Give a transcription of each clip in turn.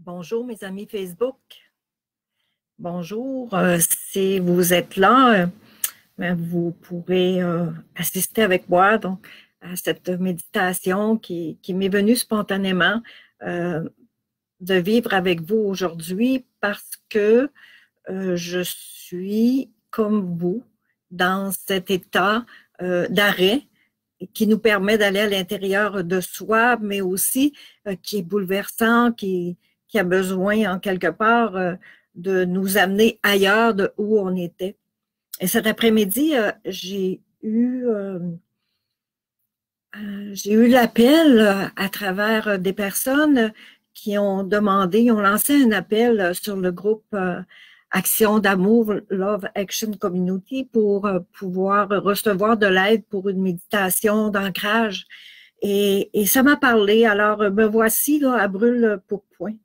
Bonjour mes amis Facebook. Bonjour, si vous êtes là, vous pourrez assister avec moi donc, à cette méditation qui m'est venue spontanément de vivre avec vous aujourd'hui parce que je suis comme vous dans cet état d'arrêt qui nous permet d'aller à l'intérieur de soi, mais aussi qui est bouleversant, qui a besoin en quelque part de nous amener ailleurs de où on était. Et cet après-midi, j'ai eu l'appel à travers des personnes qui ont demandé, ils ont lancé un appel sur le groupe Action d'amour, Love Action Community, pour pouvoir recevoir de l'aide pour une méditation d'ancrage. Et ça m'a parlé. Alors, me voici là, à brûle pour point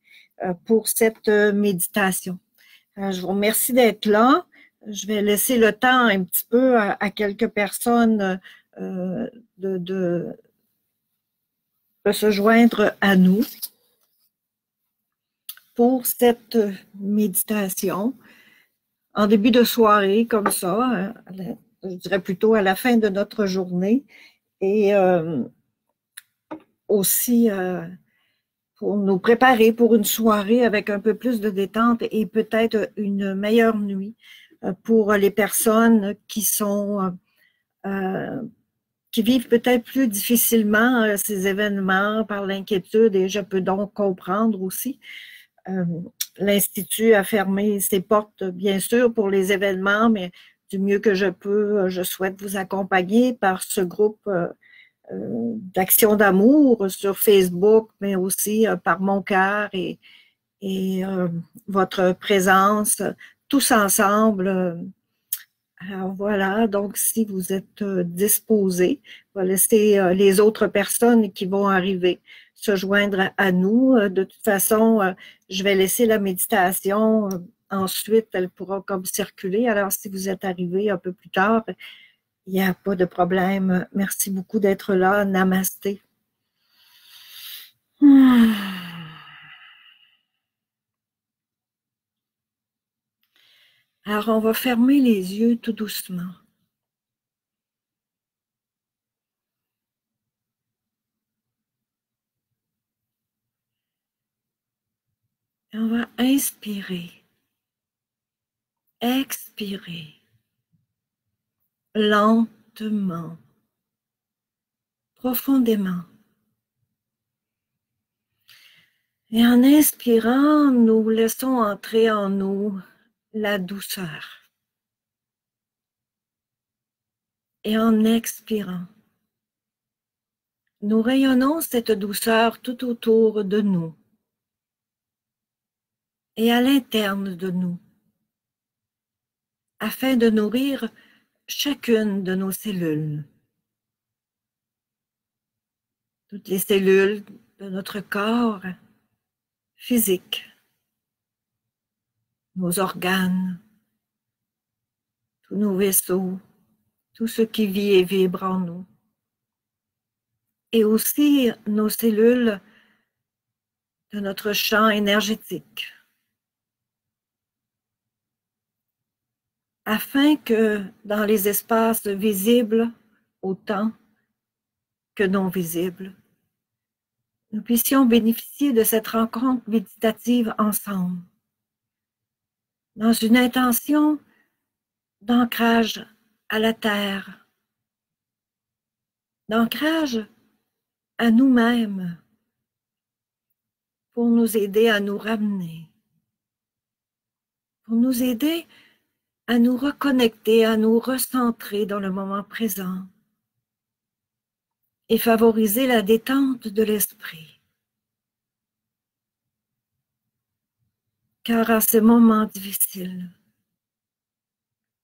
pour cette méditation. Je vous remercie d'être là. Je vais laisser le temps un petit peu à quelques personnes de se joindre à nous pour cette méditation en début de soirée, comme ça, je dirais plutôt à la fin de notre journée, et aussi pour nous préparer pour une soirée avec un peu plus de détente et peut-être une meilleure nuit pour les personnes qui sont qui vivent peut-être plus difficilement ces événements par l'inquiétude, et je peux donc comprendre aussi. L'Institut a fermé ses portes, bien sûr, pour les événements, mais du mieux que je peux, je souhaite vous accompagner par ce groupe d'action d'amour sur Facebook, mais aussi par mon cœur et votre présence, tous ensemble. Alors voilà, donc si vous êtes disposés, on va laisser les autres personnes qui vont arriver se joindre à nous. De toute façon, je vais laisser la méditation. Ensuite, elle pourra comme circuler. Alors si vous êtes arrivés un peu plus tard, il n'y a pas de problème. Merci beaucoup d'être là. Namasté. Alors, on va fermer les yeux tout doucement. Et on va inspirer, expirer, lentement, profondément. Et en inspirant, nous laissons entrer en nous la douceur. Et en expirant, nous rayonnons cette douceur tout autour de nous et à l'interne de nous, afin de nourrir chacune de nos cellules. Toutes les cellules de notre corps physique, nos organes, tous nos vaisseaux, tout ce qui vit et vibre en nous. Et aussi nos cellules de notre champ énergétique, afin que dans les espaces visibles autant que non visibles, nous puissions bénéficier de cette rencontre méditative ensemble, dans une intention d'ancrage à la terre, d'ancrage à nous-mêmes, pour nous aider à nous ramener, pour nous aider à nous reconnecter, à nous recentrer dans le moment présent et favoriser la détente de l'esprit. Car à ces moments difficiles,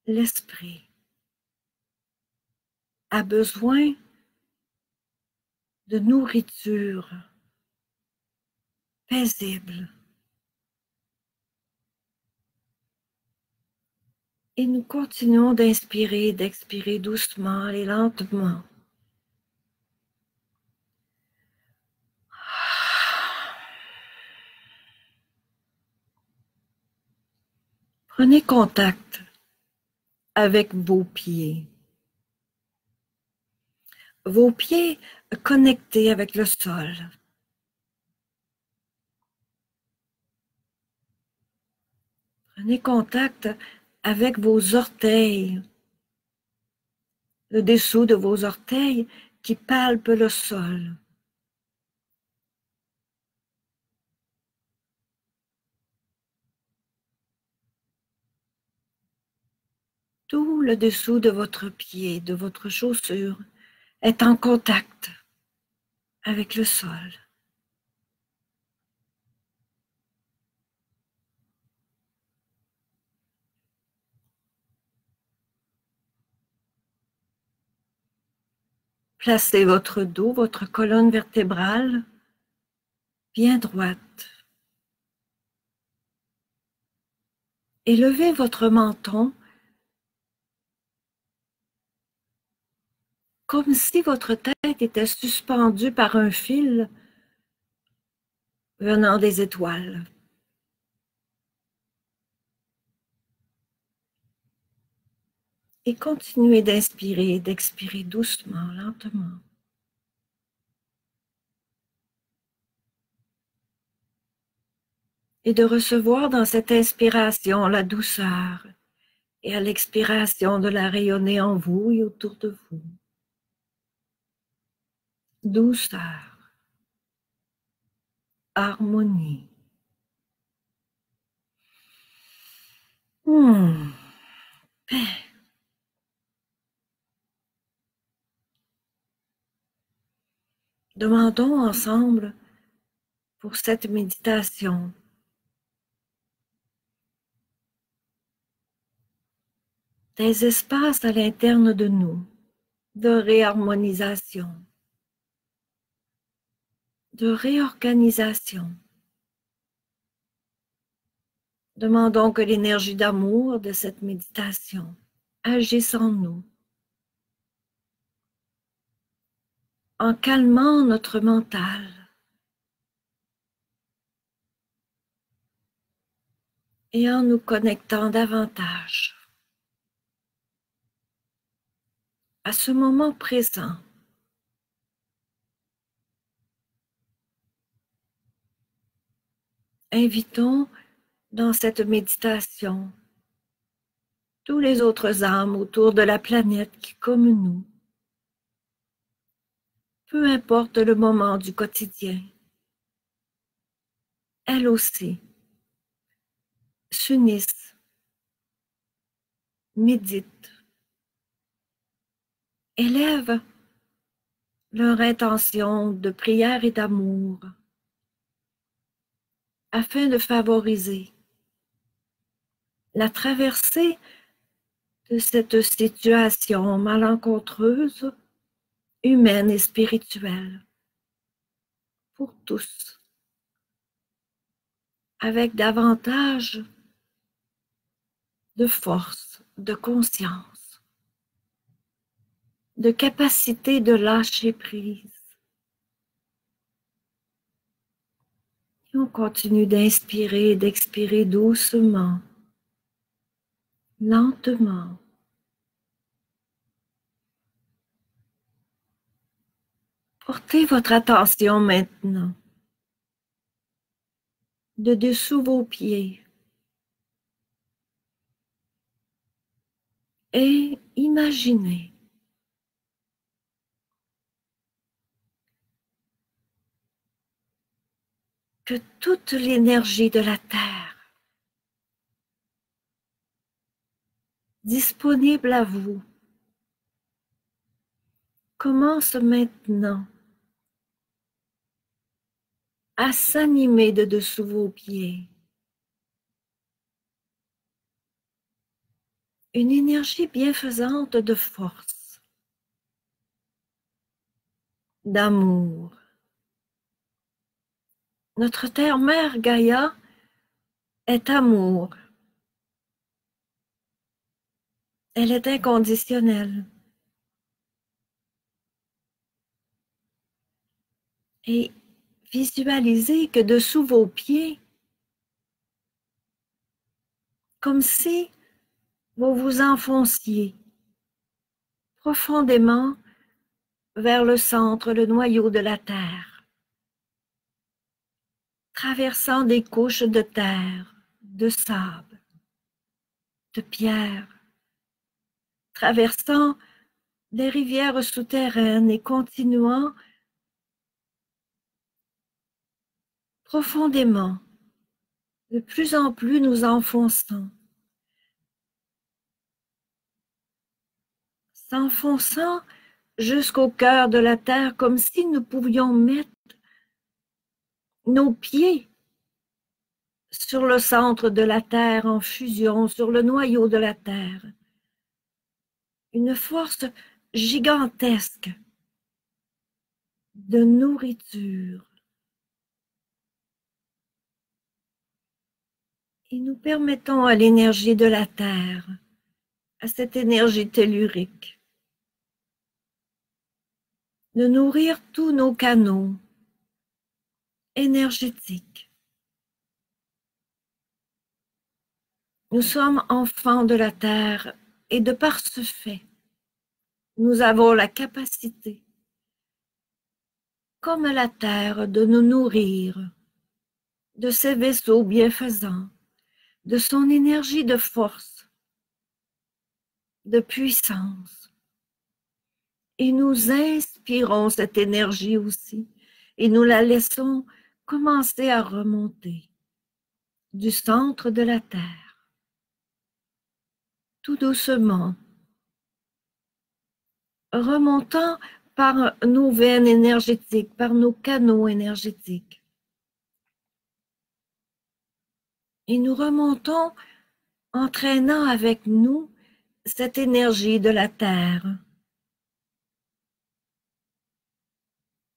l'esprit a besoin de nourriture paisible. Et nous continuons d'inspirer, d'expirer doucement et lentement. Prenez contact avec vos pieds. Vos pieds connectés avec le sol. Prenez contact avec vos orteils, le dessous de vos orteils qui palpent le sol. Tout le dessous de votre pied, de votre chaussure, est en contact avec le sol. Placez votre dos, votre colonne vertébrale bien droite. Et levez votre menton comme si votre tête était suspendue par un fil venant des étoiles. Et continuez d'inspirer et d'expirer doucement, lentement. Et de recevoir dans cette inspiration la douceur et à l'expiration de la rayonner en vous et autour de vous. Douceur, harmonie. Paix. Demandons ensemble pour cette méditation des espaces à l'interne de nous, de réharmonisation, de réorganisation. Demandons que l'énergie d'amour de cette méditation agisse en nous, en calmant notre mental, et en nous connectant davantage à ce moment présent. Invitons dans cette méditation tous les autres âmes autour de la planète qui, comme nous, peu importe le moment du quotidien, elles aussi s'unissent, méditent, élèvent leur intention de prière et d'amour afin de favoriser la traversée de cette situation malencontreuse, humaine et spirituelle, pour tous, avec davantage de force, de conscience, de capacité de lâcher prise. Et on continue d'inspirer et d'expirer doucement, lentement. Portez votre attention maintenant de dessous vos pieds et imaginez que toute l'énergie de la Terre disponible à vous commence maintenant à s'animer de dessous vos pieds. Une énergie bienfaisante de force, d'amour. Notre terre-mère Gaïa est amour. Elle est inconditionnelle. Et visualisez que dessous vos pieds, comme si vous vous enfonciez profondément vers le centre, le noyau de la Terre, traversant des couches de terre, de sable, de pierre, traversant des rivières souterraines et continuant profondément, de plus en plus nous enfonçant, s'enfonçant jusqu'au cœur de la terre comme si nous pouvions mettre nos pieds sur le centre de la terre en fusion, sur le noyau de la terre. Une force gigantesque de nourriture. Et nous permettons à l'énergie de la terre, à cette énergie tellurique, de nourrir tous nos canaux énergétiques. Nous sommes enfants de la terre et de par ce fait, nous avons la capacité, comme la terre, de nous nourrir de ses vaisseaux bienfaisants, de son énergie de force, de puissance. Et nous inspirons cette énergie aussi et nous la laissons commencer à remonter du centre de la Terre, tout doucement, remontant par nos veines énergétiques, par nos canaux énergétiques. Et nous remontons entraînant avec nous cette énergie de la Terre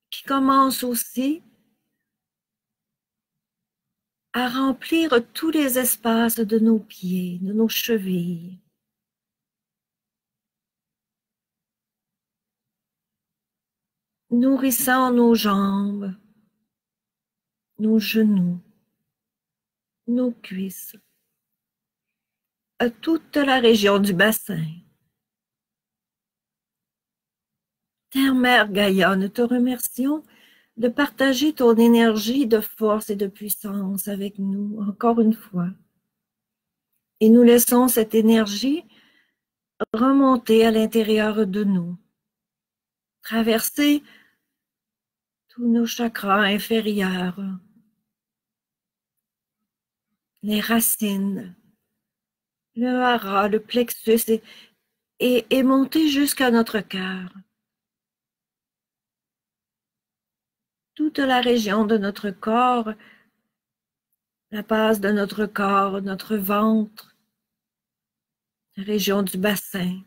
qui commence aussi à remplir tous les espaces de nos pieds, de nos chevilles. Nourrissant nos jambes, nos genoux, nos cuisses, à toute la région du bassin. Terre-Mère Gaïa, nous te remercions de partager ton énergie de force et de puissance avec nous, encore une fois. Et nous laissons cette énergie remonter à l'intérieur de nous, traverser tous nos chakras inférieurs, les racines, le hara, le plexus, et monter jusqu'à notre cœur. Toute la région de notre corps, la base de notre corps, notre ventre, la région du bassin,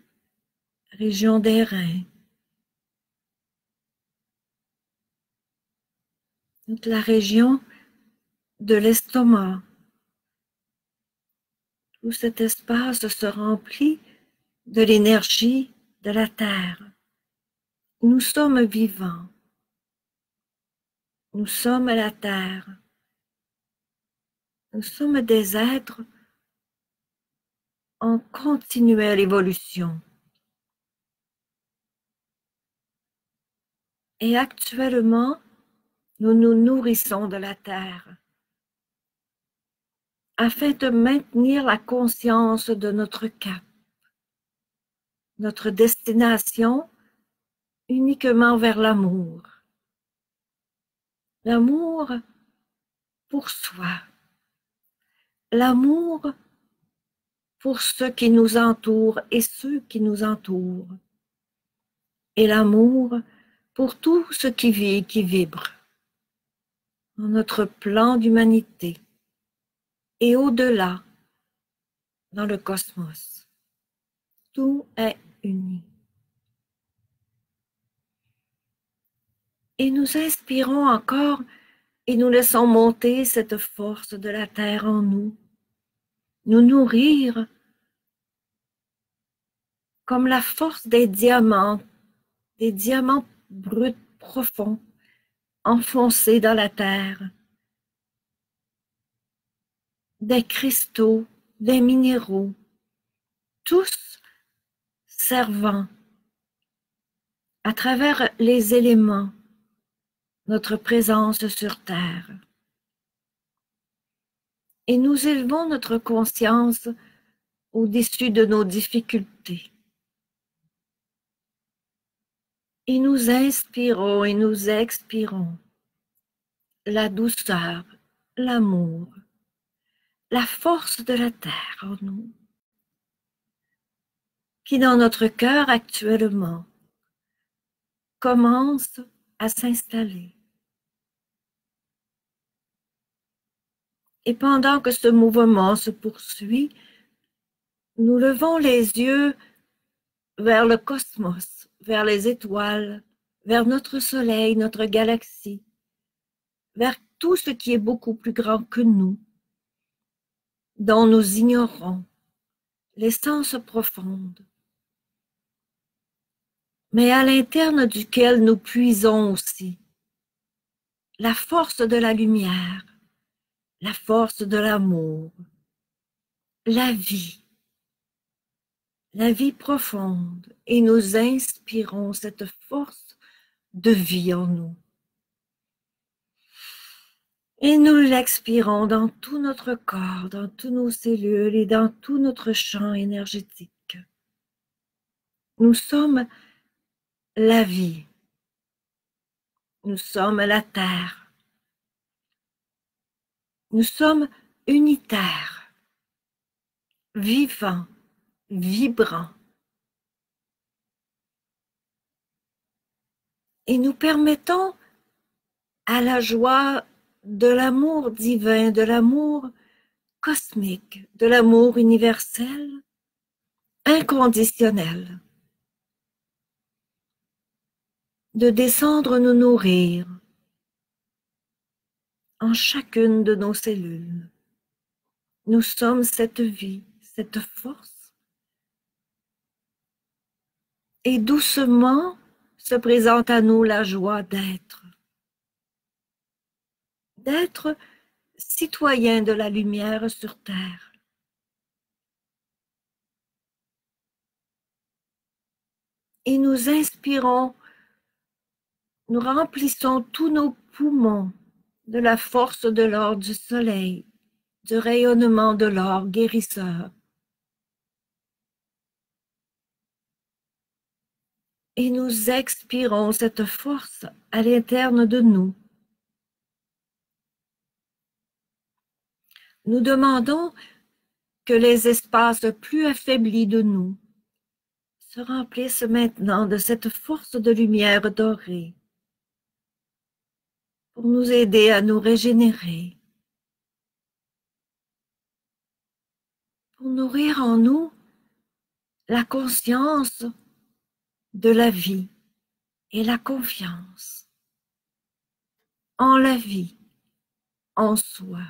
la région des reins, toute la région de l'estomac. Tout cet espace se remplit de l'énergie de la terre. Nous sommes vivants. Nous sommes la terre. Nous sommes des êtres en continuelle évolution. Et actuellement, nous nous nourrissons de la terre afin de maintenir la conscience de notre cap, notre destination uniquement vers l'amour. L'amour pour soi. L'amour pour ceux qui nous entourent et ceux qui nous entourent. Et l'amour pour tout ce qui vit et qui vibre dans notre plan d'humanité et au-delà dans le cosmos. Tout est uni. Et nous inspirons encore et nous laissons monter cette force de la terre en nous, nous nourrir comme la force des diamants bruts profonds, enfoncés dans la terre, des cristaux des minéraux, tous servant à travers les éléments, notre présence sur Terre. Et nous élevons notre conscience au-dessus de nos difficultés. Et nous inspirons et nous expirons la douceur, l'amour, la force de la Terre en nous, qui dans notre cœur actuellement commence à s'installer. Et pendant que ce mouvement se poursuit, nous levons les yeux vers le cosmos, vers les étoiles, vers notre soleil, notre galaxie, vers tout ce qui est beaucoup plus grand que nous, dont nous ignorons l'essence profonde, mais à l'interne duquel nous puisons aussi la force de la lumière, la force de l'amour, la vie profonde, et nous inspirons cette force de vie en nous. Et nous l'expirons dans tout notre corps, dans toutes nos cellules et dans tout notre champ énergétique. Nous sommes la vie. Nous sommes la terre. Nous sommes unitaires, vivants, vibrants. Et nous permettons à la joie de l'amour divin, de l'amour cosmique, de l'amour universel, inconditionnel, de descendre nous nourrir en chacune de nos cellules. Nous sommes cette vie, cette force. Et doucement se présente à nous la joie d'être citoyen de la lumière sur Terre. Et nous inspirons, nous remplissons tous nos poumons de la force de l'or du soleil, du rayonnement de l'or guérisseur. Et nous expirons cette force à l'interne de nous. Nous demandons que les espaces plus affaiblis de nous se remplissent maintenant de cette force de lumière dorée pour nous aider à nous régénérer, pour nourrir en nous la conscience de la vie et la confiance en la vie, en soi.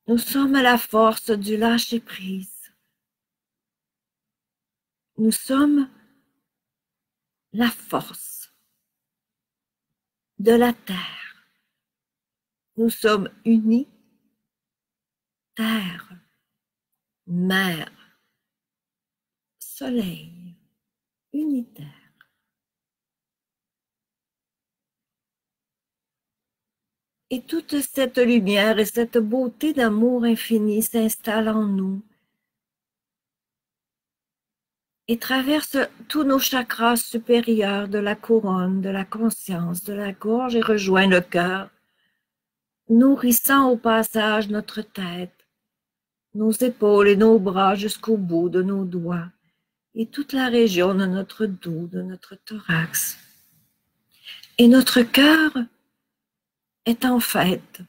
Nous sommes la force du lâcher-prise. Nous sommes la force de la terre. Nous sommes unis, terre, mer, soleil, unitaire. Et toute cette lumière et cette beauté d'amour infini s'installe en nous et traverse tous nos chakras supérieurs de la couronne, de la conscience, de la gorge et rejoint le cœur, nourrissant au passage notre tête, nos épaules et nos bras jusqu'au bout de nos doigts et toute la région de notre dos, de notre thorax. Et notre cœur est en fête,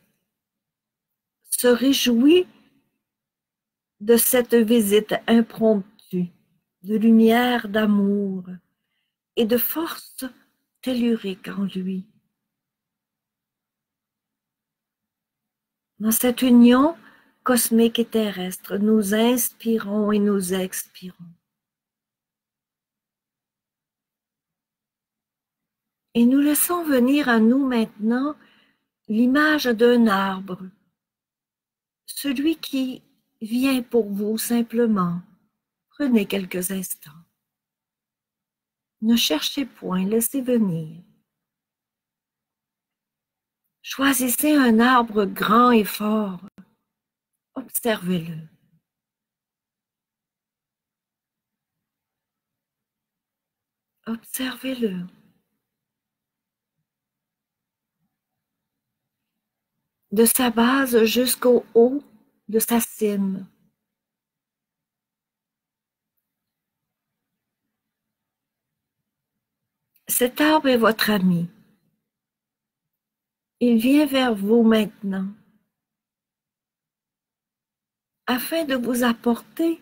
se réjouit de cette visite impromptue de lumière, d'amour et de force tellurique en lui. Dans cette union cosmique et terrestre, nous inspirons et nous expirons. Et nous laissons venir à nous maintenant l'image d'un arbre celui qui vient pour vous simplement. Prenez quelques instants. Ne cherchez point, laissez venir. Choisissez un arbre grand et fort. Observez-le. Observez-le. De sa base jusqu'au haut de sa cime. Cet arbre est votre ami. Il vient vers vous maintenant afin de vous apporter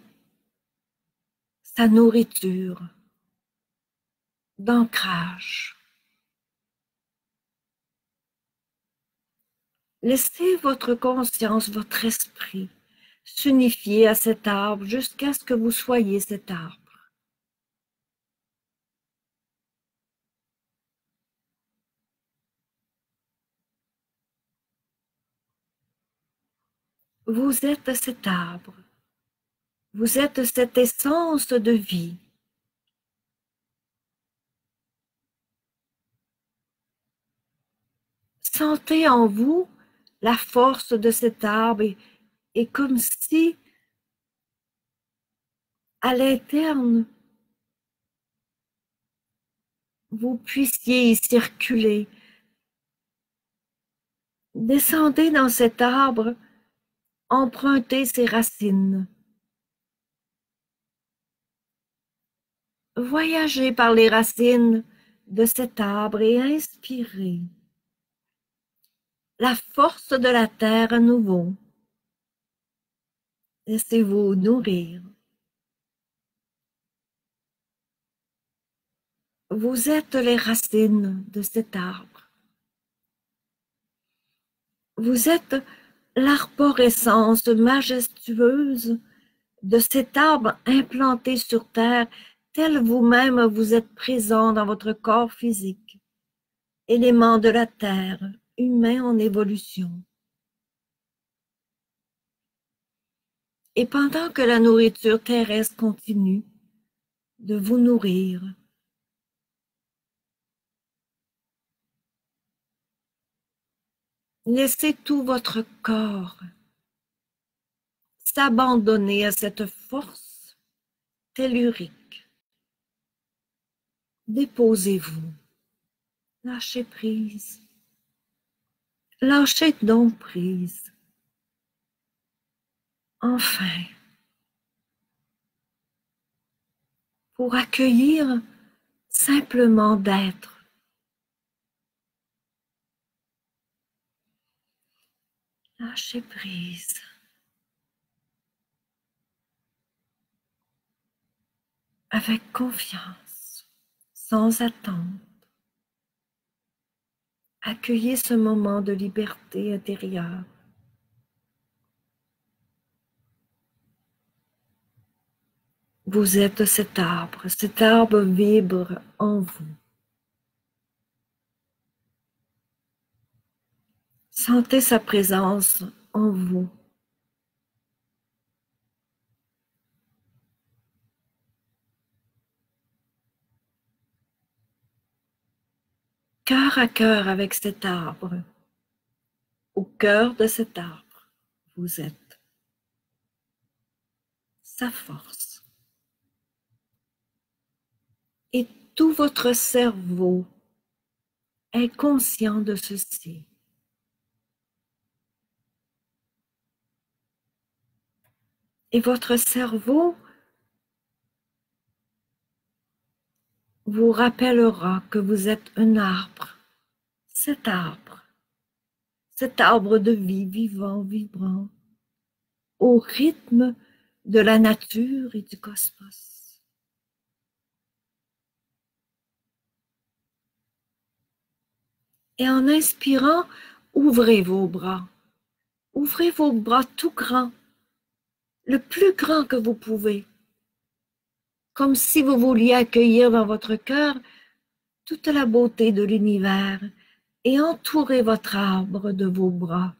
sa nourriture d'ancrage. Laissez votre conscience, votre esprit s'unifier à cet arbre jusqu'à ce que vous soyez cet arbre. Vous êtes cet arbre. Vous êtes cette essence de vie. Sentez en vous la force de cet arbre et comme si à l'interne vous puissiez y circuler. Descendez dans cet arbre, empruntez ses racines. Voyagez par les racines de cet arbre et inspirez la force de la terre à nouveau. Laissez-vous nourrir. Vous êtes les racines de cet arbre. Vous êtes l'arborescence majestueuse de cet arbre implanté sur terre, tel vous-même vous êtes présent dans votre corps physique, élément de la terre, humain en évolution. Et pendant que la nourriture terrestre continue de vous nourrir, laissez tout votre corps s'abandonner à cette force tellurique. Déposez-vous. Lâchez prise. Lâchez donc prise. Enfin, pour accueillir simplement d'être. Lâchez prise. Avec confiance, sans attente. Accueillez ce moment de liberté intérieure. Vous êtes cet arbre vibre en vous. Sentez sa présence en vous. Cœur à cœur avec cet arbre. Au cœur de cet arbre, vous êtes sa force. Et tout votre cerveau est conscient de ceci. Et votre cerveau vous rappellera que vous êtes un arbre, cet arbre de vie vivant, vibrant, au rythme de la nature et du cosmos. Et en inspirant, ouvrez vos bras tout grands, le plus grand que vous pouvez, comme si vous vouliez accueillir dans votre cœur toute la beauté de l'univers et entourer votre arbre de vos bras.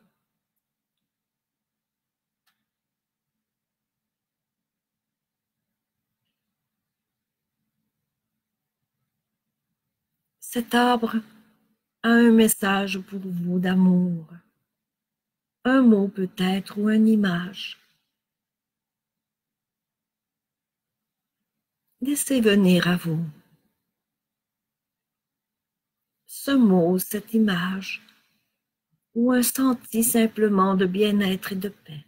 cet arbre a un message pour vous d'amour, un mot peut-être ou une image. Laissez venir à vous ce mot, cette image, ou un senti simplement de bien-être et de paix.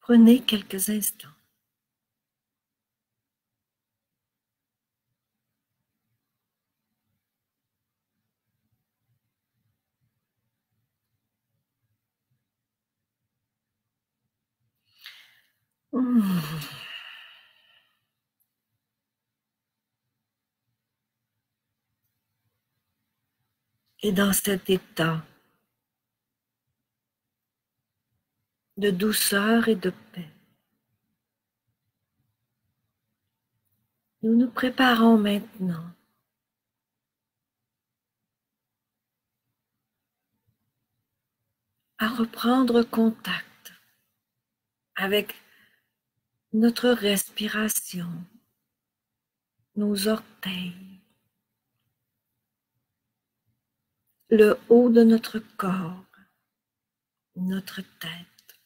Prenez quelques instants. Et dans cet état de douceur et de paix, nous nous préparons maintenant à reprendre contact avec notre respiration, nos orteils, le haut de notre corps, notre tête.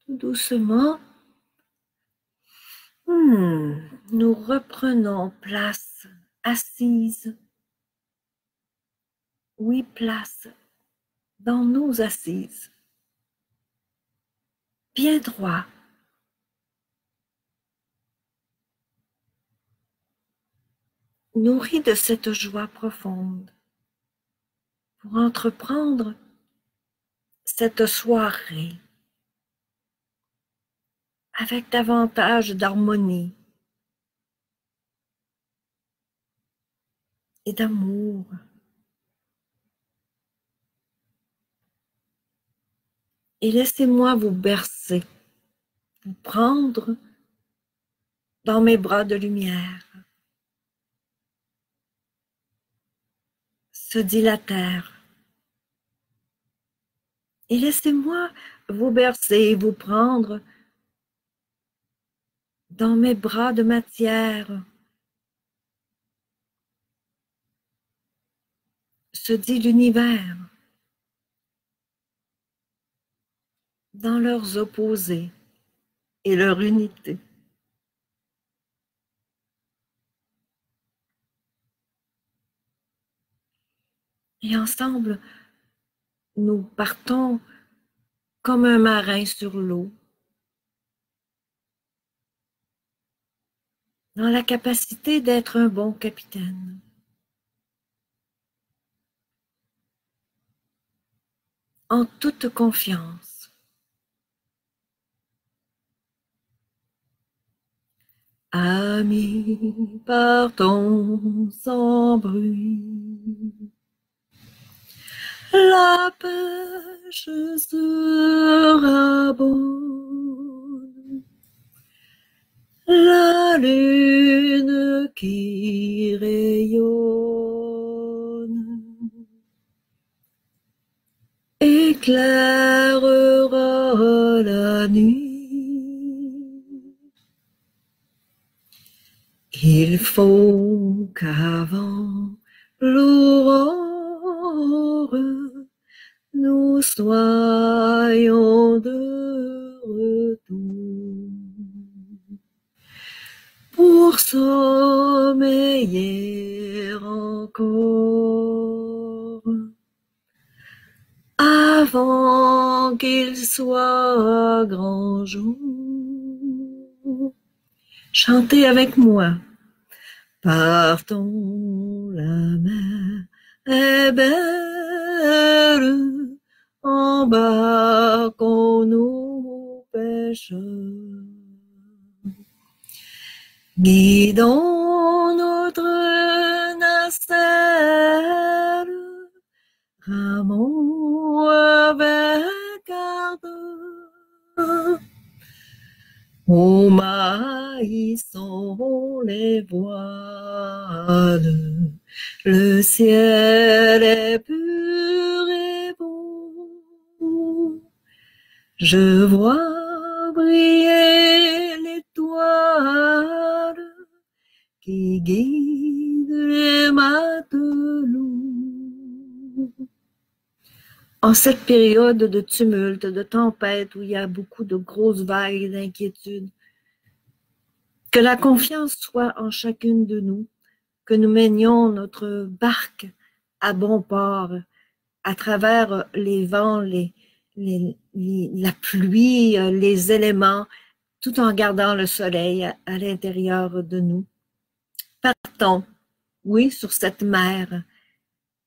Tout doucement, nous reprenons place assise. Oui, place dans nos assises. Bien droit. Nourri de cette joie profonde pour entreprendre cette soirée avec davantage d'harmonie et d'amour. Et laissez-moi vous bercer, vous prendre dans mes bras de lumière. Se dit la terre. Et laissez-moi vous bercer, vous prendre dans mes bras de matière. Se dit l'univers. Dans leurs opposés et leur unité. Et ensemble, nous partons comme un marin sur l'eau, dans la capacité d'être un bon capitaine. En toute confiance. Amis, partons sans bruit. La pêche sera bonne. La lune qui rayonne éclairera la nuit. Il faut qu'avant l'aurore, nous soyons de retour pour sommeiller encore avant qu'il soit grand jour. Chantez avec moi. Partons, la mer est belle, embarquons-nous pêcheurs. Guidons notre nacelle, ramons avec ardeur. Au maïsson les voiles, le ciel est pur et beau. Je vois briller l'étoile qui guide les matelots. En cette période de tumulte, de tempête, où il y a beaucoup de grosses vagues d'inquiétude, que la confiance soit en chacune de nous, que nous menions notre barque à bon port, à travers les vents, la pluie, les éléments, tout en gardant le soleil à l'intérieur de nous. Partons, oui, sur cette mer,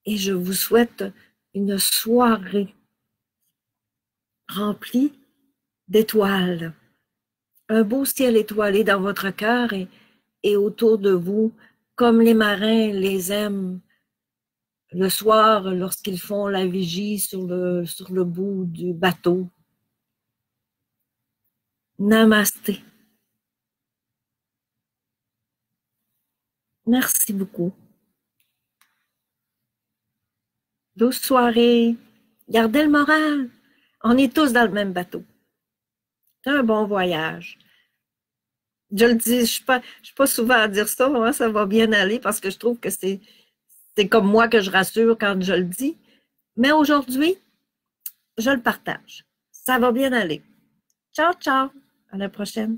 et je vous souhaite une soirée remplie d'étoiles, un beau ciel étoilé dans votre cœur et autour de vous, comme les marins les aiment le soir lorsqu'ils font la vigie sur le bout du bateau. Namasté. Merci beaucoup. Douce soirée. Gardez le moral. On est tous dans le même bateau. C'est un bon voyage. Je le dis, je suis pas souvent à dire ça, hein, ça va bien aller parce que je trouve que c'est comme moi que je rassure quand je le dis. Mais aujourd'hui, je le partage. Ça va bien aller. Ciao, ciao. À la prochaine.